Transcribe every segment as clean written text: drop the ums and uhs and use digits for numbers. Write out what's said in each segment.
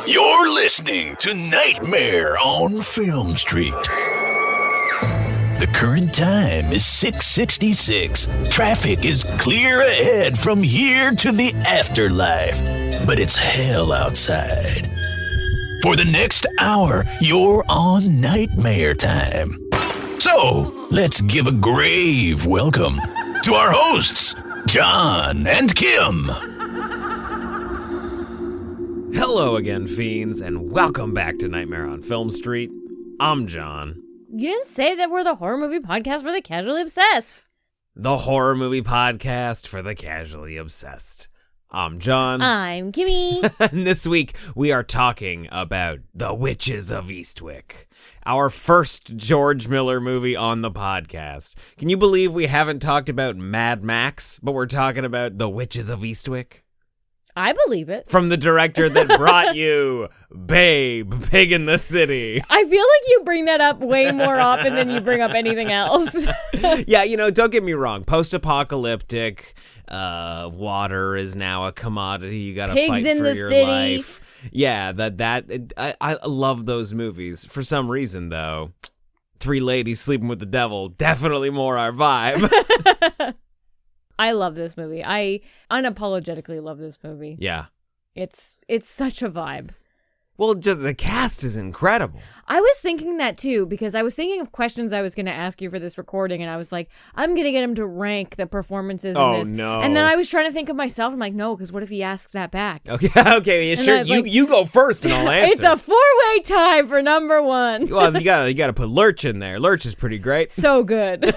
You're listening to Nightmare on Film Street. The current time is 6:66. Traffic is clear ahead from here to the afterlife, but it's hell outside. For the next hour, you're on Nightmare time. So, let's give a grave welcome to our hosts, John and Kim. Hello again, fiends, and welcome back to Nightmare on Film Street. I'm John. You didn't say that we're the horror movie podcast for the casually obsessed. The horror movie podcast for the casually obsessed. I'm John. I'm Kimmy. And this week, we are talking about The Witches of Eastwick, our first George Miller movie on the podcast. Can you believe we haven't talked about Mad Max, but we're talking about The Witches of Eastwick? I believe it. From the director that brought you Babe, Pig in the City. I feel like you bring that up way more often than you bring up anything else. Yeah, don't get me wrong. Post-apocalyptic, water is now a commodity. You gotta Pigs fight in for the your city. life. Yeah, I love those movies. For some reason, though, three ladies sleeping with the devil, definitely more our vibe. I love this movie. I unapologetically love this movie. Yeah. It's such a vibe. Well, just the cast is incredible. I was thinking that too, because I was thinking of questions I was going to ask you for this recording, and I was like, I'm going to get him to rank the performances in this. Oh, no. And then I was trying to think of myself. I'm like, no, because what if he asks that back? Okay, yeah, sure. Like, you go first and I'll answer. It's a four-way tie for number one. Well, you gotta put Lurch in there. Lurch is pretty great. So good.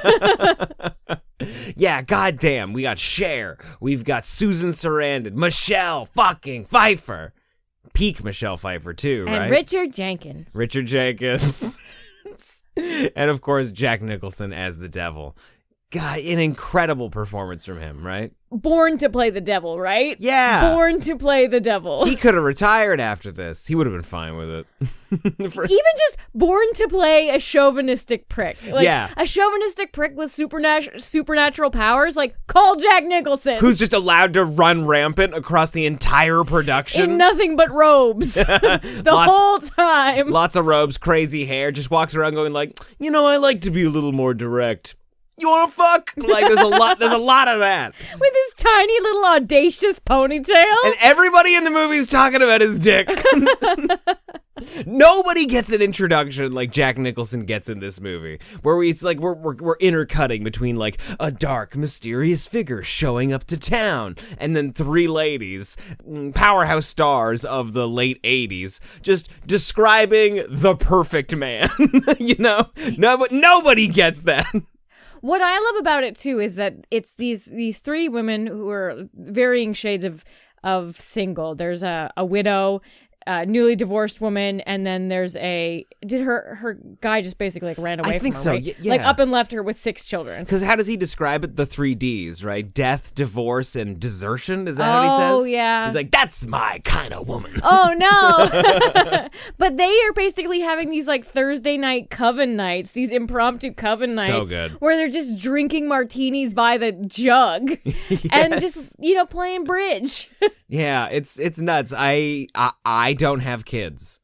Yeah, goddamn. We got Cher. We've got Susan Surandon. Michelle fucking Pfeiffer. Peak Michelle Pfeiffer, too, right? And Richard Jenkins. And, of course, Jack Nicholson as the devil. God, an incredible performance from him, right? Born to play the devil, right? Yeah. Born to play the devil. He could have retired after this. He would have been fine with it. Even just born to play a chauvinistic prick. Yeah. A chauvinistic prick with supernatural powers. Like, call Jack Nicholson. Who's just allowed to run rampant across the entire production. In nothing but robes. Whole time. Lots of robes, crazy hair. Just walks around going like, I like to be a little more direct. You want to fuck? Like, there's a lot of that. With his tiny little audacious ponytail. And everybody in the movie is talking about his dick. Nobody gets an introduction like Jack Nicholson gets in this movie, where it's like we're intercutting between like a dark, mysterious figure showing up to town, and then three ladies, powerhouse stars of the late 80s, just describing the perfect man. But nobody gets that. What I love about it too is that it's these three women who are varying shades of single. There's a widow, newly divorced woman, and then there's her guy just basically like ran away I from think her, so. right? Yeah. Like up and left her with 6 children. Because how does he describe it? The 3 Ds, right? Death, divorce, and desertion. Is that what he says? Oh, yeah. He's like, that's my kind of woman. Oh, no. But they are basically having these like Thursday night coven nights, these impromptu coven nights. So good. Where they're just drinking martinis by the jug and just, playing bridge. Yeah, it's nuts. I don't have kids.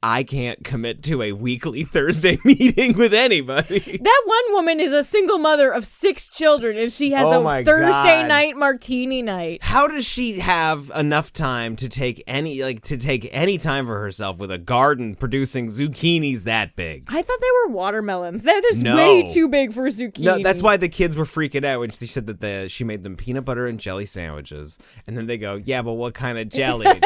I can't commit to a weekly Thursday meeting with anybody. That one woman is a single mother of 6 children, and she has a Thursday night martini night. How does she have enough time to take any time for herself with a garden producing zucchinis that big? I thought they were watermelons. They're just way too big for zucchini. No, that's why the kids were freaking out when she said that she made them peanut butter and jelly sandwiches, and then they go, "Yeah, but what kind of jelly?"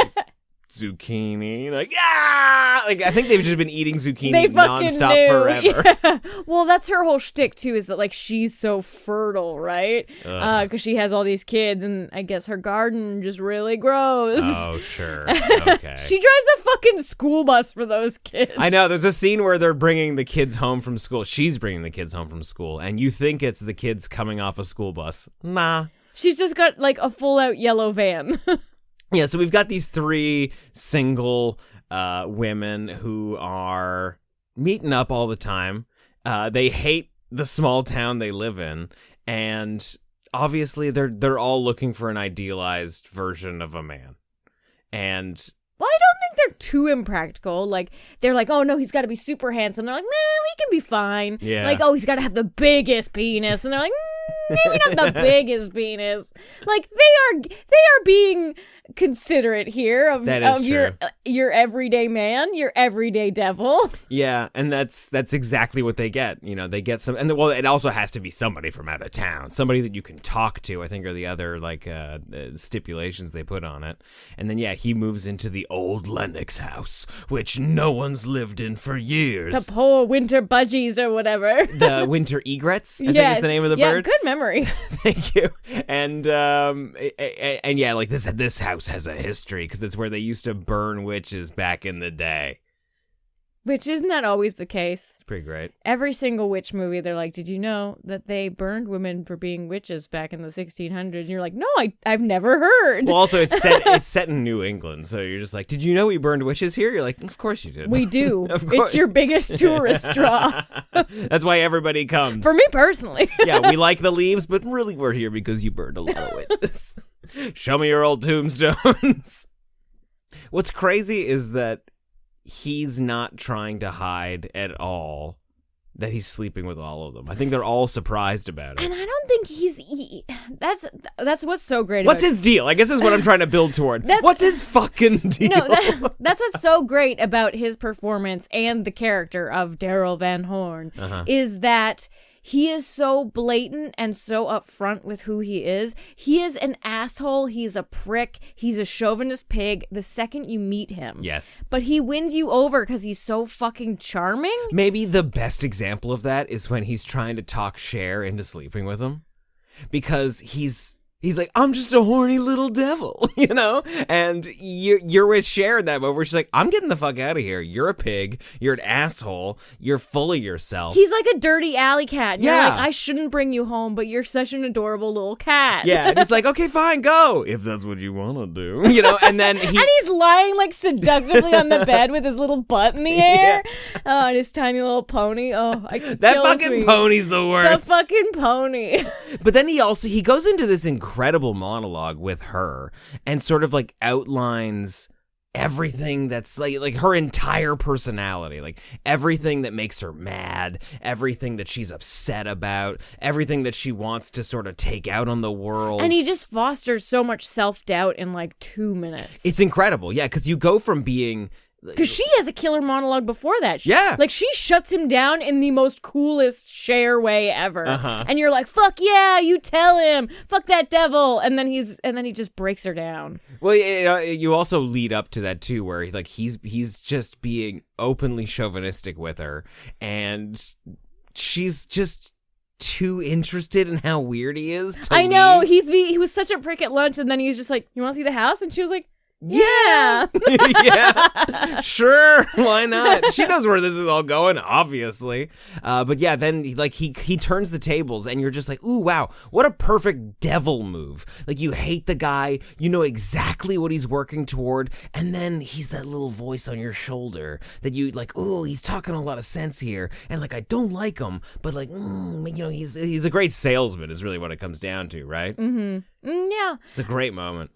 Zucchini, I think they've just been eating zucchini nonstop forever. Yeah. Well, that's her whole shtick too, is that like she's so fertile, right? Because she has all these kids, and I guess her garden just really grows. Oh, sure. Okay. She drives a fucking school bus for those kids. I know. There's a scene where they're bringing the kids home from school. She's bringing the kids home from school, and you think it's the kids coming off a school bus. Nah. She's just got like a full-out yellow van. Yeah, so we've got these 3 single women who are meeting up all the time. They hate the small town they live in, and obviously they're all looking for an idealized version of a man. And Well, I don't think they're too impractical. Like, they're like, oh no, he's got to be super handsome. They're like, nah, he can be fine. Yeah. Like, oh, he's got to have the biggest penis. And they're like, maybe not the biggest penis. Like, they are being considerate here of your everyday man, your everyday devil. Yeah, and that's exactly what they get. You know, they get some, and well, it also has to be somebody from out of town, somebody that you can talk to, I think, are the other like stipulations they put on it. And then he moves into the old Lennox house, which no one's lived in for years. The poor winter budgies or whatever. The winter egrets, I think is the name of the bird. Good memory. Thank you. And like this house has a history because it's where they used to burn witches back in the day. Which, isn't that always the case? It's pretty great. Every single witch movie, they're like, did you know that they burned women for being witches back in the 1600s? And you're like, no, I've never heard. Well, also, it's set in New England, so you're just like, did you know we burned witches here? You're like, of course you did. We do. Of course. It's your biggest tourist draw. That's why everybody comes. For me personally. Yeah, we like the leaves, but really we're here because you burned a lot of witches. Show me your old tombstones. What's crazy is that he's not trying to hide at all that he's sleeping with all of them. I think they're all surprised about it. And I don't think that's what's so great What's about his deal? I guess is what I'm trying to build toward. What's his fucking deal? No, that's what's so great about his performance and the character of Daryl Van Horn is that he is so blatant and so upfront with who he is. He is an asshole. He's a prick. He's a chauvinist pig the second you meet him. Yes. But he wins you over because he's so fucking charming. Maybe the best example of that is when he's trying to talk Cher into sleeping with him. Because he's like, I'm just a horny little devil, you know? And you're with Cher in that moment where she's like, I'm getting the fuck out of here. You're a pig. You're an asshole. You're full of yourself. He's like a dirty alley cat. And yeah. You're like, I shouldn't bring you home, but you're such an adorable little cat. Yeah. And it's like, okay, fine, go. If that's what you want to do. You know, and then and he's lying like seductively on the bed with his little butt in the air. Yeah. Oh, and his tiny little pony. Oh, that fucking pony's the worst. The fucking pony. But then he goes into this incredible monologue with her and sort of like outlines everything that's like her entire personality, like everything that makes her mad, everything that she's upset about, everything that she wants to sort of take out on the world. And he just fosters so much self-doubt in like 2 minutes. It's incredible. Yeah, because you go from being... Because she has a killer monologue before that. Yeah. Like, she shuts him down in the most coolest Cher way ever. And you're like, fuck yeah, you tell him. Fuck that devil. And then he just breaks her down. Well, you also lead up to that, too, where he's just being openly chauvinistic with her. And she's just... too interested in how weird he is to I know. leave. He was such a prick at lunch, and then he was just like, you want to see the house? And she was like, yeah. Yeah. Sure. Why not? She knows where this is all going, obviously. But yeah, then he turns the tables and you're just like, ooh, wow, what a perfect devil move. Like, you hate the guy, you know exactly what he's working toward, and then he's that little voice on your shoulder that you like, ooh, he's talking a lot of sense here. And like, I don't like him, but like, he's a great salesman is really what it comes down to, right? Yeah. It's a great moment.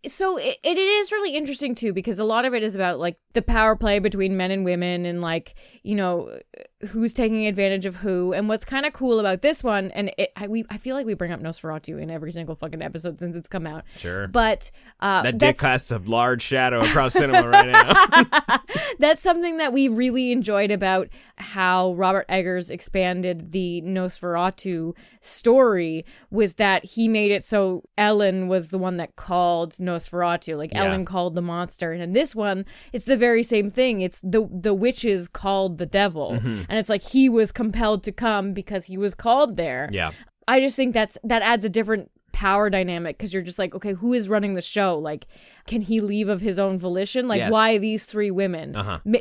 So it is really interesting, too, because a lot of it is about, like, the power play between men and women and, like, you know, who's taking advantage of who. And what's kind of cool about this one, and I feel like we bring up Nosferatu in every single fucking episode since it's come out. Sure. But that dick casts a large shadow across cinema right now. That's something that we really enjoyed about how Robert Eggers expanded the Nosferatu story, was that he made it so Ellen was the one that called Nosferatu, like Ellen called the monster. And in this one, it's the very same thing. It's the witches called the devil. And it's like he was compelled to come because he was called there. Yeah. I just think that adds a different power dynamic, because you're just like, okay, who is running the show? Like, can he leave of his own volition? Like, why these three women?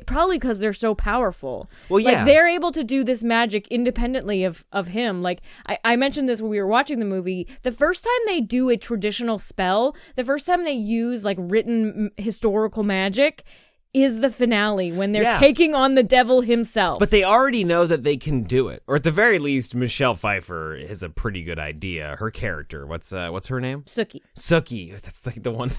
Probably because they're so powerful. Well, yeah. Like, they're able to do this magic independently of him. Like, I mentioned this when we were watching the movie. The first time they do a traditional spell, the first time they use, like, written historical magic is the finale, when they're taking on the devil himself. But they already know that they can do it. Or at the very least, Michelle Pfeiffer has a pretty good idea. Her character, what's her name? Sookie. Sookie. That's the one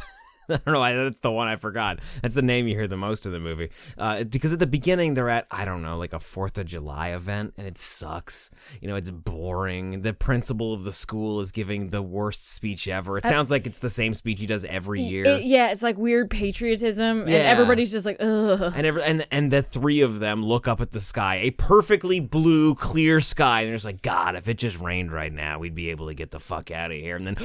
I don't know why that's the one I forgot. That's the name you hear the most in the movie. Because at the beginning they're at, I don't know, like a 4th of July event, and it sucks. It's boring. The principal of the school is giving the worst speech ever. It sounds like it's the same speech he does every year. It's like weird patriotism, and everybody's just like, ugh. And the three of them look up at the sky, a perfectly blue, clear sky, and they're just like, God, if it just rained right now, we'd be able to get the fuck out of here. And then,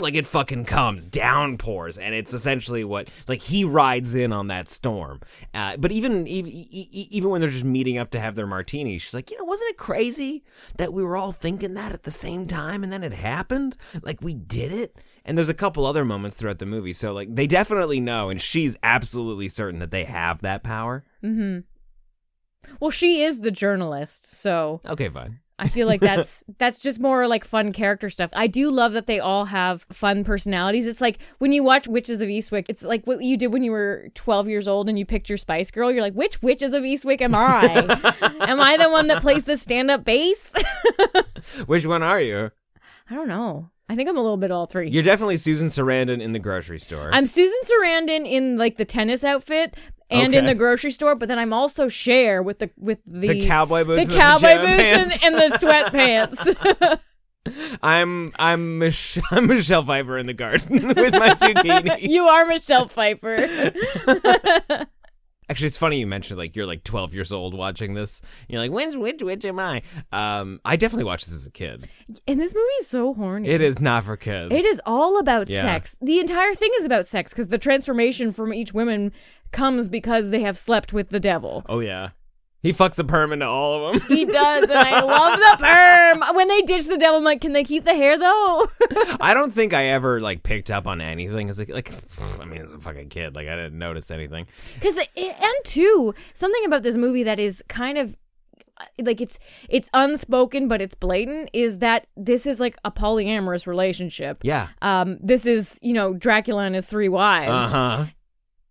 like, it fucking comes, downpours, and it's essentially what, like, he rides in on that storm. But even when they're just meeting up to have their martinis, she's like, wasn't it crazy that we were all thinking that at the same time, and then it happened? Like, we did it? And there's a couple other moments throughout the movie, so, like, they definitely know, and she's absolutely certain that they have that power. Mm-hmm. Well, she is the journalist, so... Okay, fine. I feel like that's just more like fun character stuff. I do love that they all have fun personalities. It's like when you watch Witches of Eastwick, it's like what you did when you were 12 years old and you picked your Spice Girl. You're like, which Witches of Eastwick am I? Am I the one that plays the stand-up bass? Which one are you? I don't know. I think I'm a little bit all three. You're definitely Susan Surandon in the grocery store. I'm Susan Surandon in like the tennis outfit and in the grocery store, but then I'm also Cher with the cowboy boots, and the sweatpants. I'm Michelle Pfeiffer in the garden with my zucchinis. You are Michelle Pfeiffer. Actually, it's funny you mentioned, like, you're, like, 12 years old watching this. You're like, which am I? I definitely watched this as a kid. And this movie is so horny. It is not for kids. It is all about sex. The entire thing is about sex, because the transformation from each woman comes because they have slept with the devil. Oh, yeah. He fucks a perm into all of them. He does, and I love the perm. When they ditch the devil, I'm like, can they keep the hair, though? I don't think I ever, like, picked up on anything. It's like, I mean, as a fucking kid, like, I didn't notice anything. And two, something about this movie that is kind of, like, it's unspoken, but it's blatant, is that this is, like, a polyamorous relationship. Yeah. This is, Dracula and his 3 wives. Uh-huh.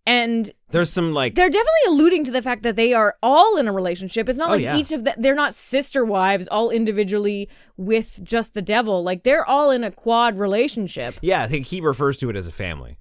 And there's some, like... They're definitely alluding to the fact that they are all in a relationship. It's not like each of them... They're not sister wives all individually with just the devil. Like, they're all in a quad relationship. Yeah, I think he refers to it as a family.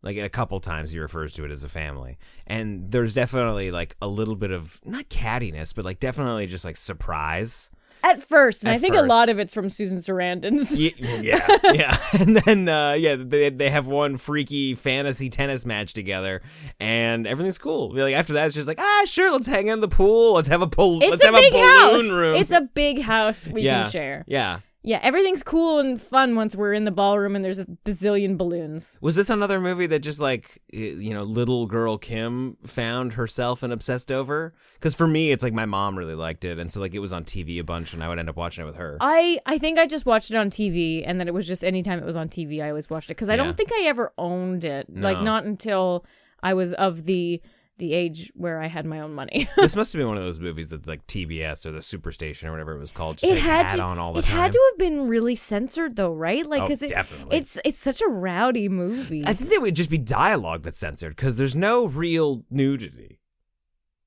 Like, a couple times he refers to it as a family. And there's definitely, like, a little bit of... Not cattiness, but, like, definitely just, like, surprise... At first, and I think a lot of it's from Susan Surandon's. Yeah. And then, they have one freaky fantasy tennis match together, and everything's cool. Like, after that, it's just like, sure, let's hang in the pool. Let's have a pool. Let's have a balloon room. It's a big house we can share. Yeah. Yeah, everything's cool and fun once we're in the ballroom and there's a bazillion balloons. Was this another movie that just, like, little girl Kim found herself and obsessed over? Because for me, it's like my mom really liked it, and so, like, it was on TV a bunch, and I would end up watching it with her. I think I just watched it on TV, and then it was just anytime it was on TV, I always watched it. Because I don't think I ever owned it. No. Like, not until I was of the age where I had my own money. This must have been one of those movies that, like, TBS or the Superstation or whatever it was called just had on all the time. It had to have been really censored, though, right? Like, definitely. It's such a rowdy movie. I think there would just be dialogue that's censored because there's no real nudity.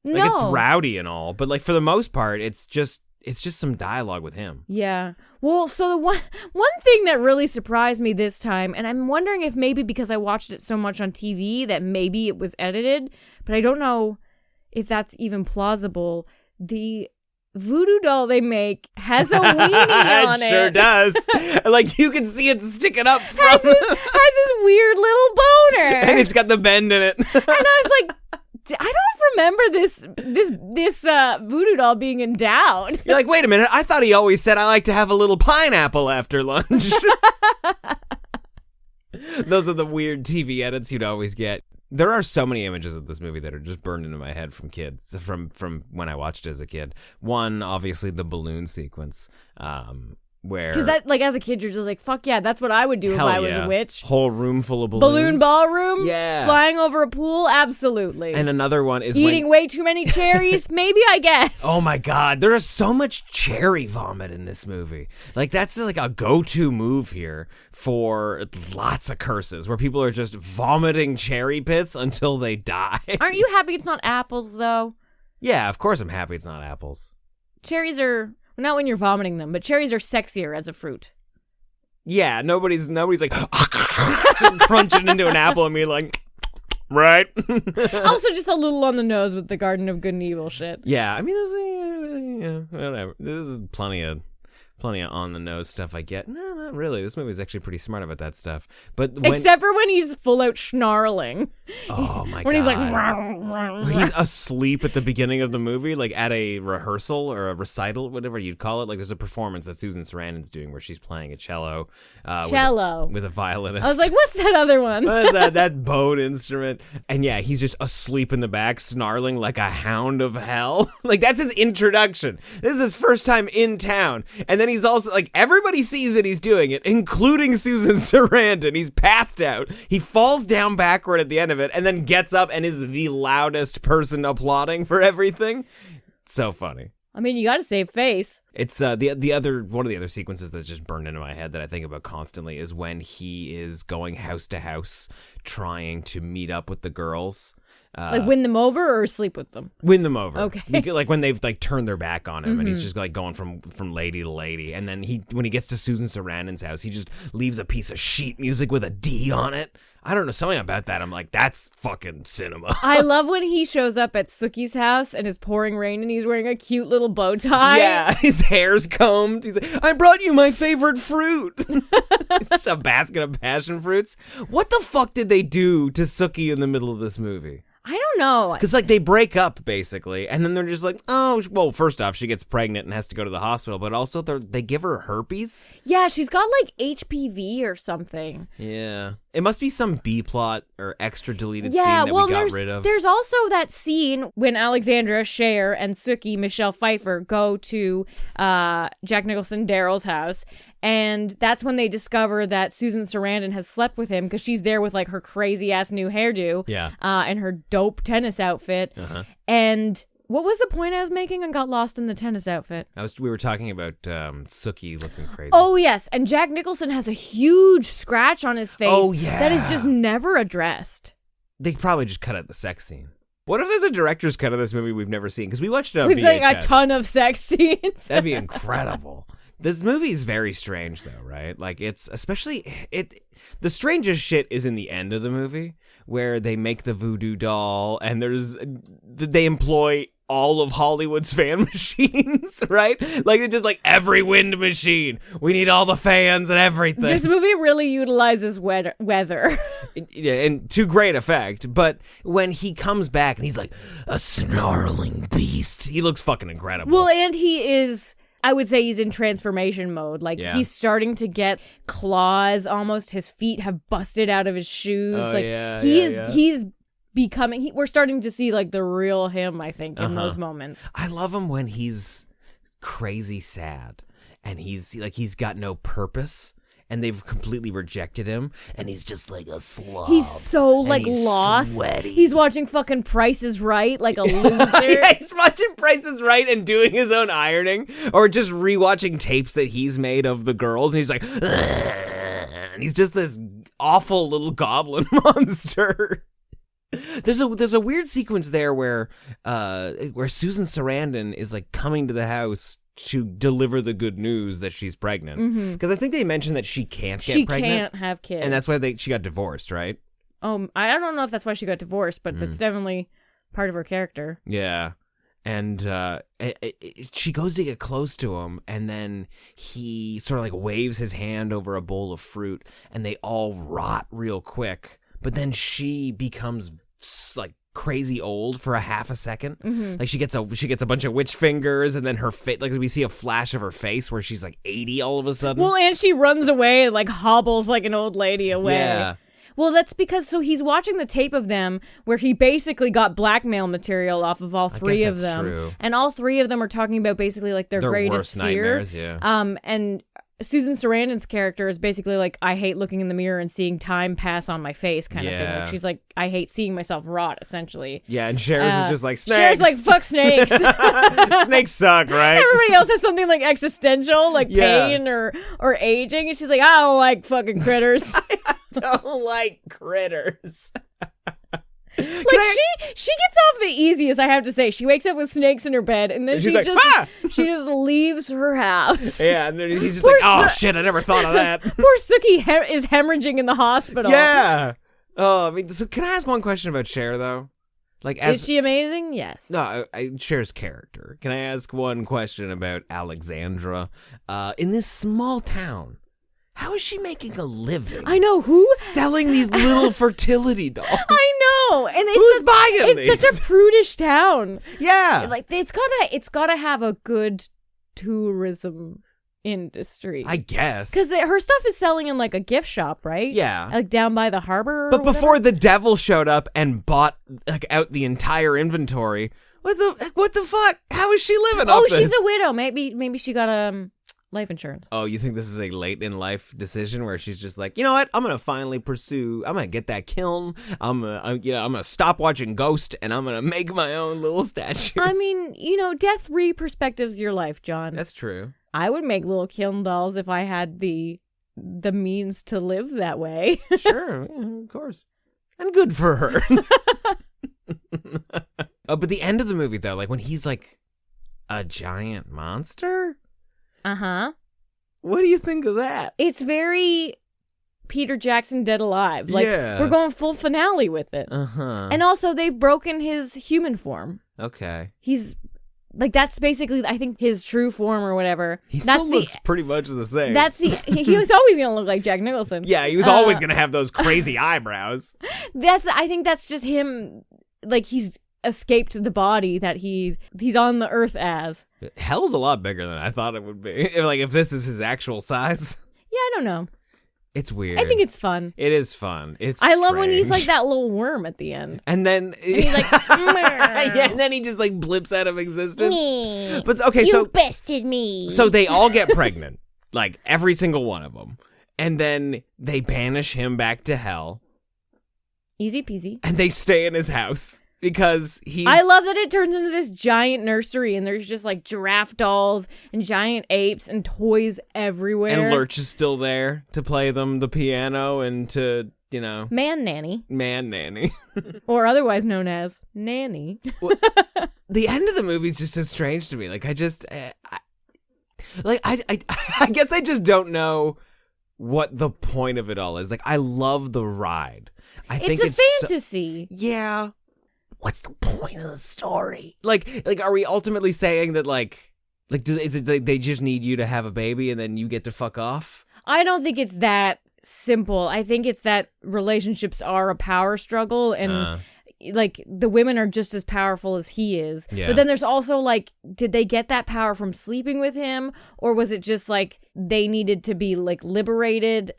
Like, no. It's rowdy and all, but, like, for the most part, it's just some dialogue with him. Yeah. Well, so the one thing that really surprised me this time, and I'm wondering if maybe because I watched it so much on TV that maybe it was edited, but I don't know if that's even plausible. The voodoo doll they make has a weenie on it. It sure does. Like, you can see it sticking up from... has this weird little boner. And it's got the bend in it. And I was like... I don't remember this voodoo doll being endowed. You're like, wait a minute, I thought he always said I like to have a little pineapple after lunch. Those are the weird TV edits you'd always get. There are so many images of this movie that are just burned into my head from kids, from when I watched it as a kid. One, obviously, the balloon sequence. Because that, like, as a kid, you're just like, fuck yeah, that's what I would do if I was a witch. Whole room full of balloons. Balloon ballroom? Yeah. Flying over a pool? Absolutely. And another one is eating way too many cherries? Maybe, I guess. Oh my God, there is so much cherry vomit in this movie. Like, that's like a go-to move here for lots of curses, where people are just vomiting cherry pits until they die. Aren't you happy it's not apples, though? Yeah, of course I'm happy it's not apples. Cherries are... Not when you're vomiting them, but cherries are sexier as a fruit. Yeah, nobody's like crunching into an apple and being like, right? Also, just a little on the nose with the Garden of Good and Evil shit. Yeah, I mean, there's whatever. There's plenty of on the nose stuff I get. No, not really. This movie is actually pretty smart about that stuff. But except for when he's full out snarling. Oh my god! When he's like, he's asleep at the beginning of the movie, like at a rehearsal or a recital, whatever you'd call it. Like there's a performance that Susan Sarandon's doing where she's playing a cello, with a violinist. I was like, what's that other one? What is that bowed instrument? And yeah, he's just asleep in the back, snarling like a hound of hell. Like that's his introduction. This is his first time in town, and then he's also like everybody sees that he's doing it, including Susan Sarandon. He's passed out. He falls down backward at the end of it, and then gets up and is the loudest person applauding for everything. So funny. I mean, you got to save face. It's one of the other sequences that's just burned into my head that I think about constantly is when he is going house to house trying to meet up with the girls. Like win them over or sleep with them? Win them over. Okay. Like when they've like turned their back on him and he's just like going from lady to lady. And then when he gets to Susan Sarandon's house, he just leaves a piece of sheet music with a D on it. I don't know, something about that. I'm like, that's fucking cinema. I love when he shows up at Sookie's house and it's pouring rain and he's wearing a cute little bow tie. Yeah, his hair's combed. He's like, I brought you my favorite fruit. It's just a basket of passion fruits. What the fuck did they do to Sookie in the middle of this movie? I don't know. Because, like, they break up, basically, and then they're just like, oh, well, first off, she gets pregnant and has to go to the hospital, but also they give her herpes? Yeah, she's got, like, HPV or something. Yeah. It must be some B-plot or extra deleted scene that we got rid of. There's also that scene when Alexandra, Cher, and Sookie, Michelle Pfeiffer, go to Jack Nicholson, Daryl's house, and that's when they discover that Susan Sarandon has slept with him because she's there with like her crazy ass new hairdo, and her dope tennis outfit. And what was the point I was making? I got lost in the tennis outfit. We were talking about Sookie looking crazy. Oh yes, and Jack Nicholson has a huge scratch on his face. Oh yeah, that is just never addressed. They probably just cut out the sex scene. What if there's a director's cut of this movie we've never seen? Because we watched it on with VHS. like a ton of sex scenes. That'd be incredible. This movie is very strange, though, right? Like, it's especially the strangest shit is in the end of the movie where they make the voodoo doll and they employ all of Hollywood's fan machines, right? Like, it's just like every wind machine. We need all the fans and everything. This movie really utilizes weather. Yeah, and to great effect. But when he comes back and he's like, a snarling beast, he looks fucking incredible. Well, and he is... I would say he's in transformation mode. Like, he's starting to get claws almost. His feet have busted out of his shoes. Oh, like, he's he's becoming... we're starting to see, like, the real him, I think, in those moments. I love him when he's crazy sad. And he's got no purpose. And they've completely rejected him. And he's just like a slob. He's so, like, he's lost. Sweaty. He's watching fucking Price is Right, like a loser. Yeah, he's watching Price is Right and doing his own ironing. Or just rewatching tapes that he's made of the girls. And he's like, ugh, and he's just this awful little goblin monster. There's a weird sequence there where Susan Sarandon is like coming to the house to deliver the good news that she's pregnant. Because I think they mentioned that she can't get pregnant. She can't have kids. And that's why she got divorced, right? I don't know if that's why she got divorced, but that's definitely part of her character. Yeah. And she goes to get close to him, and then he sort of like waves his hand over a bowl of fruit, and they all rot real quick. But then she becomes like crazy old for a half a second. Like she gets a bunch of witch fingers, and then her face, like we see a flash of her face where she's like 80 all of a sudden. Well, and she runs away and like hobbles like an old lady away. Yeah. Well, that's because he's watching the tape of them where he basically got blackmail material off of all three of them. True. And all three of them are talking about basically like their greatest worst fear. Nightmares, yeah. And Susan Sarandon's character is basically like, I hate looking in the mirror and seeing time pass on my face kind of thing. Like, she's like, I hate seeing myself rot, essentially. Yeah, and Cher's is just like, snakes. Cher's like, fuck snakes. Snakes suck, right? Everybody else has something like existential, like pain or aging. And she's like, I don't like fucking critters. I don't like critters. Like She gets off the easiest, I have to say. She wakes up with snakes in her bed, and then she like, just leaves her house. Yeah, and then he's just like, oh shit, I never thought of that. Poor Sookie is hemorrhaging in the hospital. Yeah. Oh, I mean, so can I ask one question about Cher though? Like, is she amazing? Yes. No, Cher's character. Can I ask one question about Alexandra? In this small town, how is she making a living? I know, who? Selling these little fertility dolls. I know. And who's buying these? It's such a prudish town. Yeah. Like, it's gotta have a good tourism industry, I guess. Because her stuff is selling in like a gift shop, right? Yeah. Like down by the harbor. But before the devil showed up and bought like out the entire inventory, what the fuck? How is she living off this? Oh, she's a widow. Maybe she got life insurance. Oh, you think this is a late in life decision where she's just like, you know what? I'm gonna finally pursue. I'm gonna get that kiln. I'm gonna stop watching Ghost, and I'm gonna make my own little statues. I mean, death re-perspectives your life, John. That's true. I would make little kiln dolls if I had the means to live that way. Sure, yeah, of course. And good for her. Oh, but the end of the movie, though, like when he's like a giant monster? Uh-huh. What do you think of that? It's very Peter Jackson Dead Alive. Like, yeah. We're going full finale with it. Uh-huh. And also, they've broken his human form. Okay. He's... Like, that's basically, I think, his true form or whatever. He still looks pretty much the same. He was always going to look like Jack Nicholson. Yeah, he was always going to have those crazy eyebrows. I think that's just him, like, he's escaped the body that he's on the earth as. Hell's a lot bigger than I thought it would be. If this is his actual size. Yeah, I don't know. It's weird. I think it's fun. It is fun. I love when he's like that little worm at the end. And then he's like, yeah, and then he just like blips out of existence. Me. But okay, you bested me. So they all get pregnant, like every single one of them, and then they banish him back to hell. Easy peasy. And they stay in his house. Because I love that it turns into this giant nursery and there's just like giraffe dolls and giant apes and toys everywhere. And Lurch is still there to play them the piano and to, Man nanny. Or otherwise known as Nanny. Well, the end of the movie is just so strange to me. Like, I guess I just don't know what the point of it all is. Like, I love the ride. It's a fantasy. Yeah. What's the point of the story? Like, are we ultimately saying that, is it they just need you to have a baby and then you get to fuck off? I don't think it's that simple. I think it's that relationships are a power struggle and, the women are just as powerful as he is. Yeah. But then there's also, did they get that power from sleeping with him? Or was it just, they needed to be, liberated?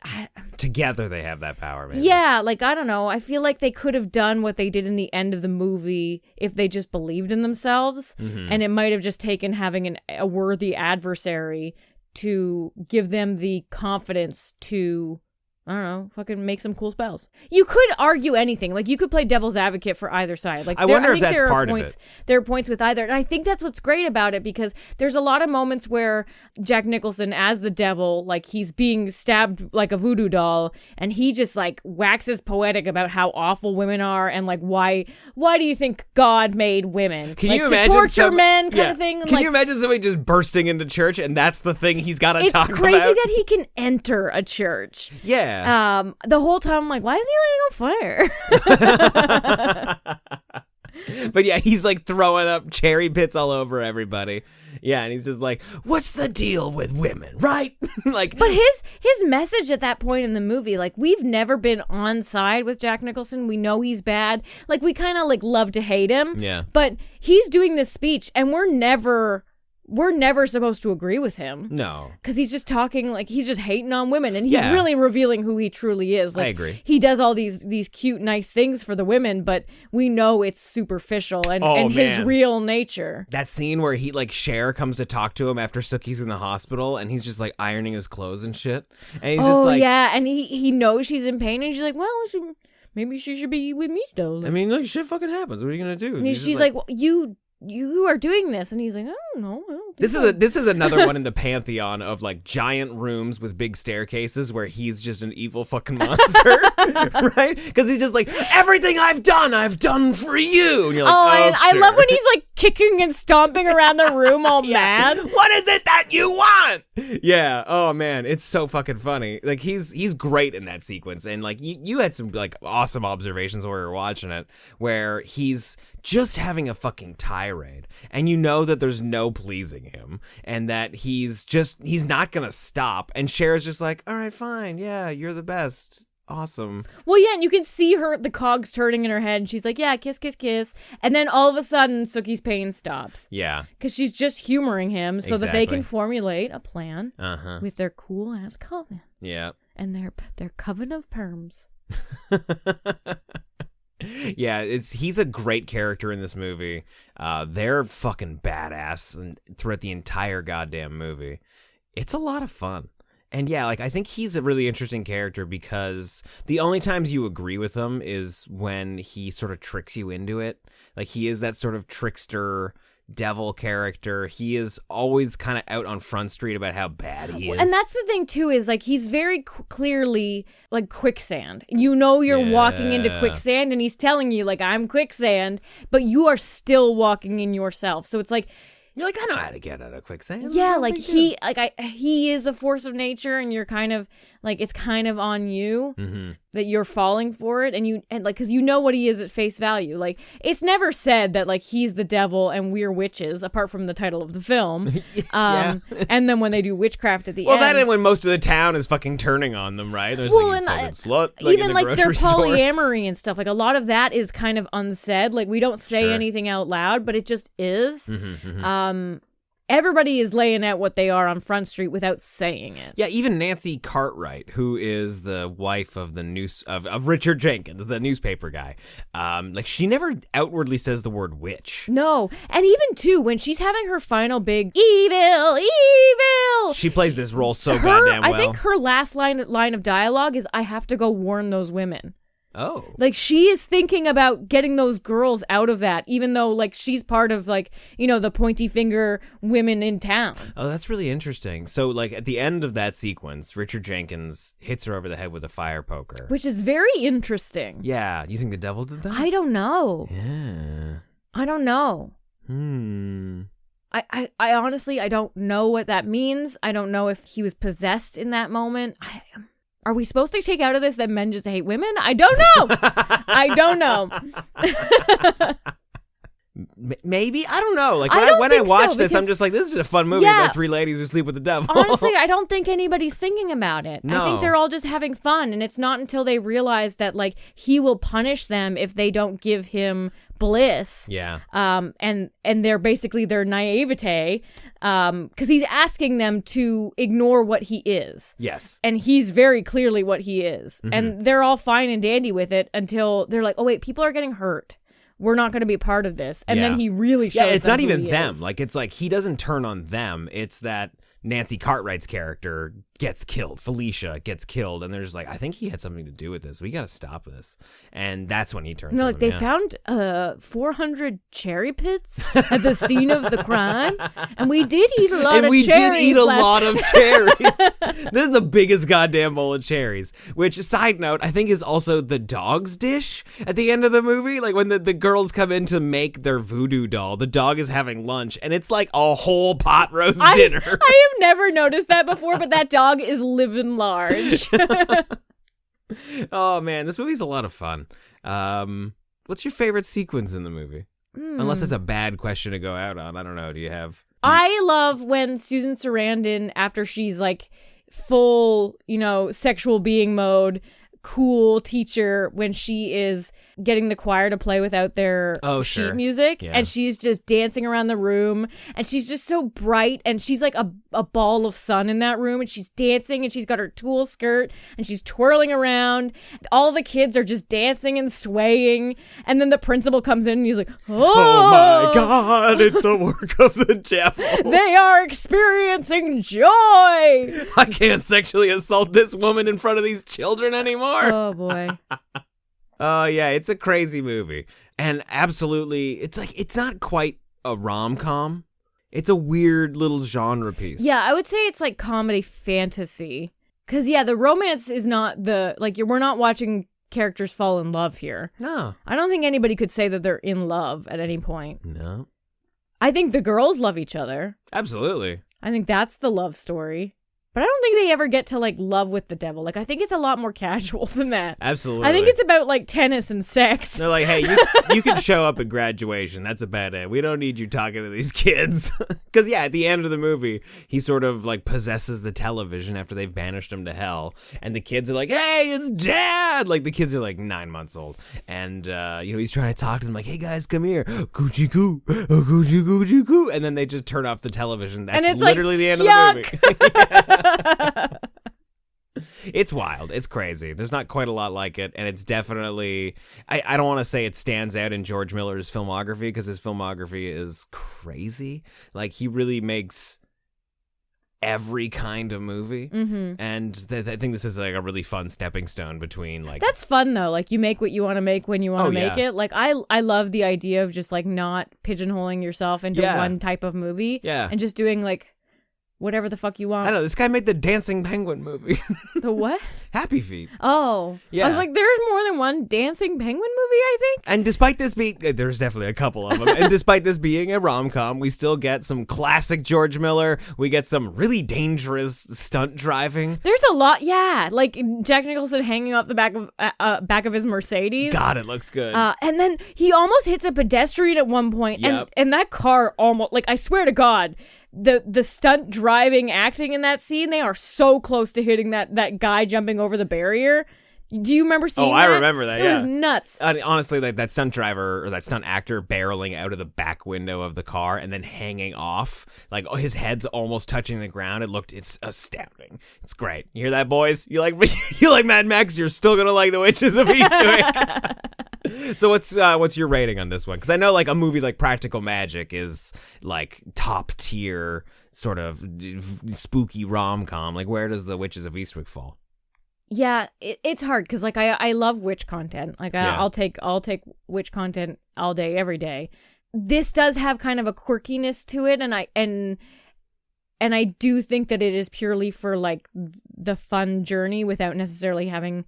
Together they have that power, maybe. Yeah, I don't know. I feel like they could have done what they did in the end of the movie if they just believed in themselves. Mm-hmm. And it might have just taken having a worthy adversary to give them the confidence to... I don't know, fucking make some cool spells. You could argue anything. You could play devil's advocate for either side. I wonder if that's part of it. There are points with either. And I think that's what's great about it because there's a lot of moments where Jack Nicholson as the devil, he's being stabbed like a voodoo doll and he just waxes poetic about how awful women are and why do you think God made women? Can you imagine to torture men kind of thing? Can you imagine somebody just bursting into church and that's the thing he's got to talk about? It's crazy that he can enter a church. Yeah. The whole time I'm like, why isn't he lighting on fire? But yeah, he's throwing up cherry pits all over everybody. Yeah, and he's just like, what's the deal with women, right? But his message at that point in the movie, we've never been on side with Jack Nicholson. We know he's bad. We kind of love to hate him. Yeah. But he's doing this speech and we're never supposed to agree with him. No. Because he's just talking he's just hating on women and he's really revealing who he truly is. I agree. He does all these cute, nice things for the women, but we know it's superficial and his real nature. That scene where he, Cher comes to talk to him after Sookie's in the hospittal and he's just ironing his clothes and shit. And he's just yeah. And he knows she's in pain and she's like, well, maybe she should be with me still. I mean, shit fucking happens. What are you going to do? And she's like, well, you are doing this. And he's like, I don't know. This is another one in the pantheon of like giant rooms with big staircases where he's just an evil fucking monster, right? Because he's just like, everything I've done for you. And you're like, and sure. I love when he's like kicking and stomping around the room all mad. What is it that you want? Yeah. Oh man, it's so fucking funny. Like he's great in that sequence, and like you had some like awesome observations while we were watching it, where he's just having a fucking tirade, and you know that there's no pleasing him, and that he's not gonna stop. And Cher's just like, all right, fine, yeah, you're the best. Awesome. Well, yeah, and you can see the cogs turning in her head, and she's like, yeah, kiss, kiss, kiss. And then all of a sudden, Sookie's pain stops. Yeah. Because she's just humoring him so that they can formulate a plan with their cool-ass coven. Yeah. And their coven of perms. Yeah, he's a great character in this movie. They're fucking badass throughout the entire goddamn movie. It's a lot of fun. And yeah, like I think he's a really interesting character because the only times you agree with him is when he sort of tricks you into it. Like he is that sort of trickster devil character. He is always kind of out on Front Street about how bad he is. And that's the thing too, is like he's very clearly like quicksand. You know you're walking into quicksand, and he's telling you like, I'm quicksand, but you are still walking in yourself. So it's like, you're like, I know how to get out of quicksand. Yeah, like he is a force of nature, and you're kind of like, it's kind of on you that you're falling for it, and like because you know what he is at face value. Like it's never said that like he's the devil and we're witches, apart from the title of the film. And then when they do witchcraft at the end. Well, that and when most of the town is fucking turning on them, right? There's like, you fucking slut. Like, even in the like their store. polyamory and stuff. Like a lot of that is kind of unsaid. Like we don't say anything out loud, but it just is. Everybody is laying out what they are on Front Street without saying it. Yeah, even Nancy Cartwright, who is the wife of of Richard Jenkins, the newspaper guy. Like she never outwardly says the word witch. No, and even too when she's having her final big evil, she plays this role so goddamn well. I think her last line of dialogue is, "I have to go warn those women." Oh. Like she is thinking about getting those girls out of that, even though like she's part of like, you know, the pointy finger women in town. Oh, that's really interesting. So like at the end of that sequence, Richard Jenkins hits her over the head with a fire poker. Which is very interesting. Yeah. You think the devil did that? I don't know. Yeah. I don't know. I honestly, I don't know what that means. I don't know if he was possessed in that moment. Are we supposed to take out of this that men just hate women? I don't know. I don't know. Maybe. I don't know. Like when I watch this, I'm just like, this is just a fun movie about three ladies who sleep with the devil. Honestly, I don't think anybody's thinking about it. No. I think they're all just having fun, and it's not until they realize that like he will punish them if they don't give him bliss. Yeah. And they're basically their naivete, because he's asking them to ignore what he is. Yes. And he's very clearly what he is. And they're all fine and dandy with it until they're like, oh wait, people are getting hurt. We're not going to be a part of this. And then he really shows it's not even who he them. is. Like, it's like he doesn't turn on them. It's that Nancy Cartwright's character gets killed. Felicia gets killed. And they're just like, I think he had something to do with this. We got to stop this. And that's when he turns on like them. they found 400 cherry pits at the scene of the crime. And we did eat a lot of cherries. And we did eat a lot of cherries. This is the biggest goddamn bowl of cherries. Which, side note, I think is also the dog's dish at the end of the movie. Like when the girls come in to make their voodoo doll, the dog is having lunch. And it's like a whole pot roast dinner. I have never noticed that before, but that dog is living large. Oh man, this movie's a lot of fun. What's your favorite sequence in the movie? Unless it's a bad question to go out on. I don't know. Do you have? I love when Susan Sarandon, after she's like full, you know, sexual being mode, cool teacher, when she is getting the choir to play without their sheet music, and she's just dancing around the room, and she's just so bright, and she's like a ball of sun in that room, and she's dancing, and she's got her tulle skirt, and she's twirling around. All the kids are just dancing and swaying, and then the principal comes in and he's like, oh my God, it's the work of the devil. They are experiencing joy. I can't sexually assault this woman in front of these children anymore. Oh boy. Oh, yeah, it's a crazy movie. And absolutely, it's like, it's not quite a rom-com. It's a weird little genre piece. Yeah, I would say it's like comedy fantasy. Because, the romance is not we're not watching characters fall in love here. No. I don't think anybody could say that they're in love at any point. No. I think the girls love each other. Absolutely. I think that's the love story. But I don't think they ever get to, like, love with the devil. Like, I think it's a lot more casual than that. Absolutely. I think it's about, like, tennis and sex. They're like, hey, you can show up at graduation. That's a bad end. We don't need you talking to these kids. Because, at the end of the movie, he sort of, like, possesses the television after they've banished him to hell. And the kids are like, hey, it's Dad! Like, the kids are, like, 9 months old. And, he's trying to talk to them, like, hey, guys, come here. Coochie coo. Coochie coochie coo. And then they just turn off the television. That's literally the end of the movie. It's wild. It's crazy. There's not quite a lot like it, and it's definitely... I don't want to say it stands out in George Miller's filmography, because his filmography is crazy. Like, he really makes every kind of movie, and I think this is, like, a really fun stepping stone between, like... That's fun, though. Like, you make what you want to make when you want to make it. Like, I love the idea of just, like, not pigeonholing yourself into one type of movie. Yeah. And just doing, like... whatever the fuck you want. I know, this guy made the Dancing Penguin movie. The what? Happy Feet. Oh. Yeah. I was like, there's more than one Dancing Penguin movie, I think? And despite this being... there's definitely a couple of them. And despite this being a rom-com, we still get some classic George Miller. We get some really dangerous stunt driving. There's a lot, like Jack Nicholson hanging off the back of his Mercedes. God, it looks good. And then he almost hits a pedestrian at one point, and that car almost... like, I swear to God... The stunt driving acting in that scene, they are so close to hitting that guy jumping over the barrier. Do you remember seeing that? I remember that, It was nuts. Honestly, like that stunt driver or that stunt actor barreling out of the back window of the car and then hanging off, like his head's almost touching the ground. It's astounding. It's great. You hear that, boys? You like Mad Max? You're still gonna like the Witches of Eastwick. So what's your rating on this one? Because I know like a movie like Practical Magic is like top tier sort of spooky rom-com. Like where does the Witches of Eastwick fall? Yeah, it's hard because like I love witch content. Like I'll take witch content all day, every day. This does have kind of a quirkiness to it, and I do think that it is purely for like the fun journey without necessarily having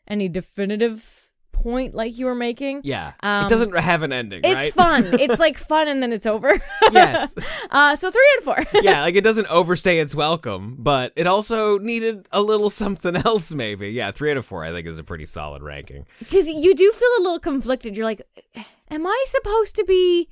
any definitive point like you were making. Yeah. It doesn't have an ending, right? It's fun. It's like fun and then it's over. Yes. So 3 out of 4. Yeah, like it doesn't overstay its welcome, but it also needed a little something else maybe. Yeah, 3 out of 4 I think is a pretty solid ranking. Because you do feel a little conflicted. You're like, am I supposed to be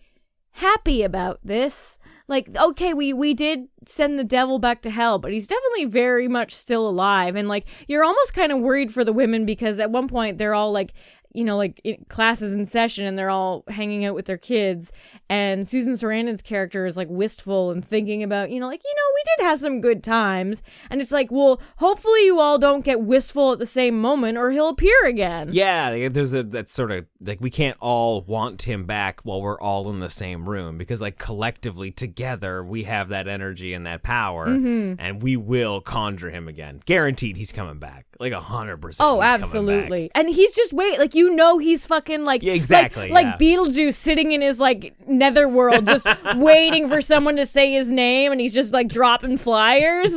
happy about this? Like, okay, we did send the devil back to hell, but he's definitely very much still alive. And, like, you're almost kind of worried for the women because at one point they're all, like, you know, like classes in session and they're all hanging out with their kids. And Susan Sarandon's character is, like, wistful and thinking about, you know, like, you know, we did have some good times. And it's like, well, hopefully you all don't get wistful at the same moment or he'll appear again. Yeah, there's that sort of, like, we can't all want him back while we're all in the same room because, like, collectively together we have that energy and that power and we will conjure him again. Guaranteed he's coming back. Like 100%. Oh, absolutely. And he's just like, you know, he's fucking like, yeah, exactly, like Beetlejuice sitting in his like netherworld just waiting for someone to say his name and he's just like dropping flyers.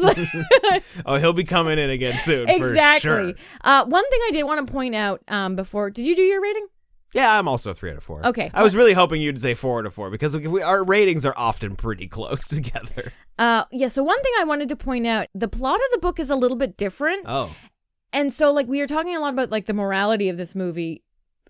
Oh, he'll be coming in again soon. Exactly. For sure. One thing I did want to point out before, did you do your rating? Yeah, I'm also 3 out of 4. Okay. I was really hoping you'd say 4 out of 4 because our ratings are often pretty close together. Yeah, so one thing I wanted to point out, the plot of the book is a little bit different. Oh. And so, like, we are talking a lot about, like, the morality of this movie.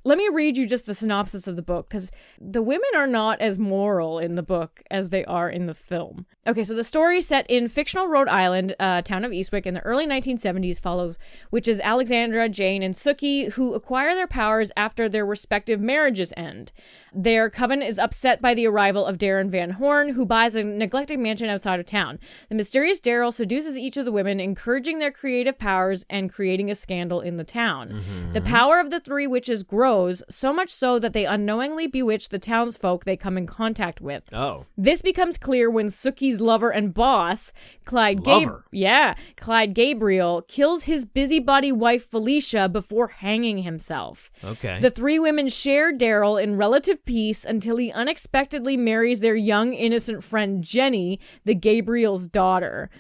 Let me read you just the synopsis of the book, because the women are not as moral in the book as they are in the film. Okay, so the story set in fictional Rhode Island, town of Eastwick, in the early 1970s follows witches Alexandra, Jane, and Sookie, who acquire their powers after their respective marriages end. Their coven is upset by the arrival of Darren Van Horn, who buys a neglected mansion outside of town. The mysterious Daryl seduces each of the women, encouraging their creative powers and creating a scandal in the town. The power of the 3 witches grows grows, so much so that they unknowingly bewitch the townsfolk they come in contact with. Oh. This becomes clear when Sookie's lover and boss, Clyde Gabriel, kills his busybody wife Felicia before hanging himself. Okay. The three women share Daryl in relative peace until he unexpectedly marries their young, innocent friend Jenny, the Gabriel's daughter.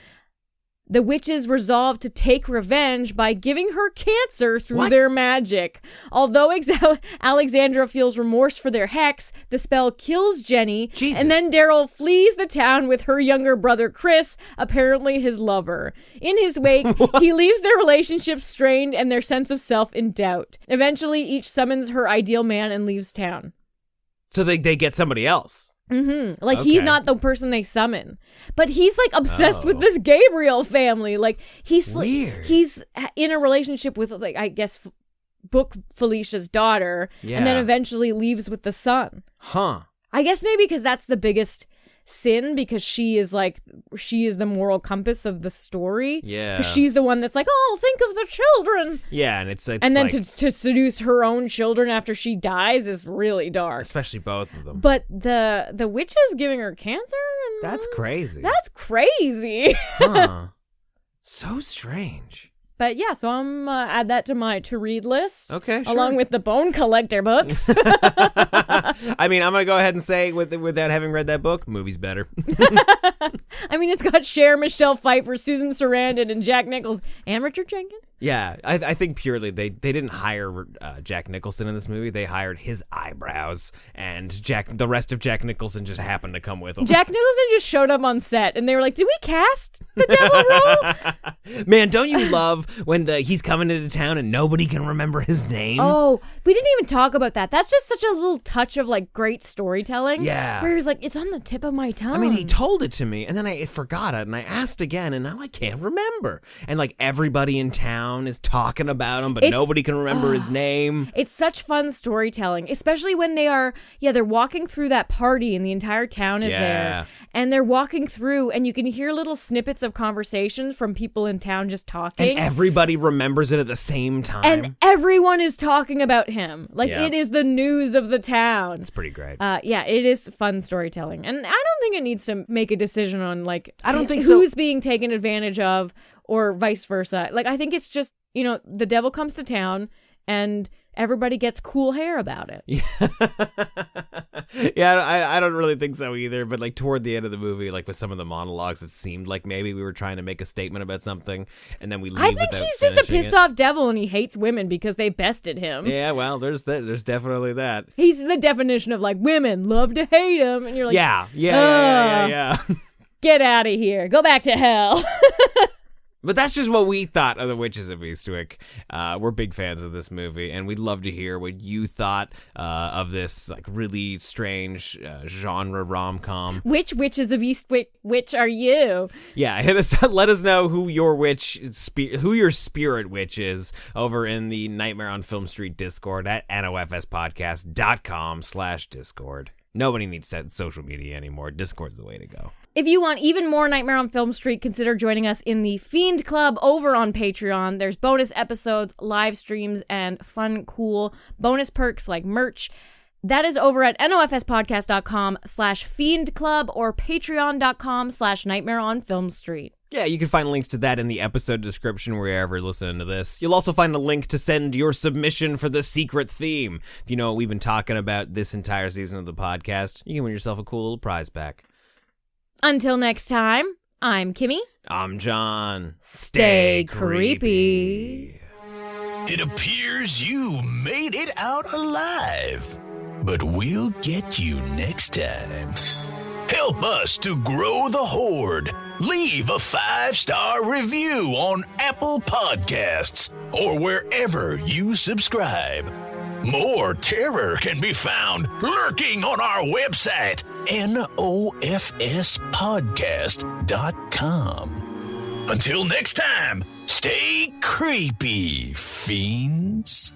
The witches resolve to take revenge by giving her cancer through their magic. Although Alexandra feels remorse for their hex, the spell kills Jenny, and then Daryl flees the town with her younger brother Chris, apparently his lover. In his wake, he leaves their relationship strained and their sense of self in doubt. Eventually, each summons her ideal man and leaves town. So they get somebody else. Mm-hmm. Like, he's not the person they summon, but he's like obsessed with this Gabriel family. Like, he's weird. He's in a relationship with, like, I guess, book Felicia's daughter, and then eventually leaves with the son. Huh. I guess maybe because that's the biggest sin, because she is the moral compass of the story. Yeah. 'Cause she's the one that's like, oh, think of the children. Yeah, and it's and then like, to seduce her own children after she dies is really dark. especially both of them. But the witch is giving her cancer? That's crazy. That's crazy. Huh. So strange. But yeah, so I'm add that to my to-read list. Okay, sure. Along with the Bone Collector books. I mean, I'm going to go ahead and say, without having read that book, movie's better. I mean, it's got Cher, Michelle Pfeiffer, Susan Sarandon, and Jack Nicholson, and Richard Jenkins. Yeah, I think purely they didn't hire Jack Nicholson in this movie. They hired his eyebrows, and the rest of Jack Nicholson just happened to come with him. Jack Nicholson just showed up on set, and they were like, did we cast the devil role? Man, don't you love when he's coming into town and nobody can remember his name? Oh, we didn't even talk about that. That's just such a little touch of, like, great storytelling. Yeah. Where he was like, it's on the tip of my tongue. I mean, he told it to me, and then I forgot it, and I asked again, and now I can't remember. And, like, everybody in town is talking about him, but nobody can remember his name. It's such fun storytelling, especially when they're walking through that party and the entire town is there, and they're walking through, and you can hear little snippets of conversations from people in town just talking. And everybody remembers it at the same time. And everyone is talking about him. Like, it is the news of the town. It's pretty great. Yeah, it is fun storytelling. And I don't think it needs to make a decision on, like, I don't think who's being taken advantage of or vice versa. Like, I think it's just, the devil comes to town and everybody gets cool hair about it. Yeah, I don't really think so either. But, like, toward the end of the movie, like, with some of the monologues, it seemed like maybe we were trying to make a statement about something, and then we leave without finishing it. I think he's just a pissed off devil, and he hates women because they bested him. Yeah, well, there's definitely that. He's the definition of, like, women love to hate him, and you're like, yeah. Get out of here. Go back to hell. But that's just what we thought of the Witches of Eastwick. We're big fans of this movie, and we'd love to hear what you thought of this, like, really strange genre rom-com. Which Witches of Eastwick witch are you? Yeah, hit us. Let us know who your spirit witch is over in the Nightmare on Film Street Discord at nofspodcast.com/Discord. Nobody needs social media anymore. Discord's the way to go. If you want even more Nightmare on Film Street, consider joining us in the Fiend Club over on Patreon. There's bonus episodes, live streams, and fun, cool bonus perks like merch. That is over at nofspodcast.com/Fiend Club or patreon.com/Nightmare on Film Street. Yeah, you can find links to that in the episode description wherever you're listening to this. You'll also find a link to send your submission for the secret theme. If you know what we've been talking about this entire season of the podcast, you can win yourself a cool little prize pack. Until next time, I'm Kimmy. I'm John. Stay creepy. It appears you made it out alive, but we'll get you next time. Help us to grow the horde. Leave a 5-star review on Apple Podcasts or wherever you subscribe. More terror can be found lurking on our website, nofspodcast.com. Until next time, stay creepy, fiends.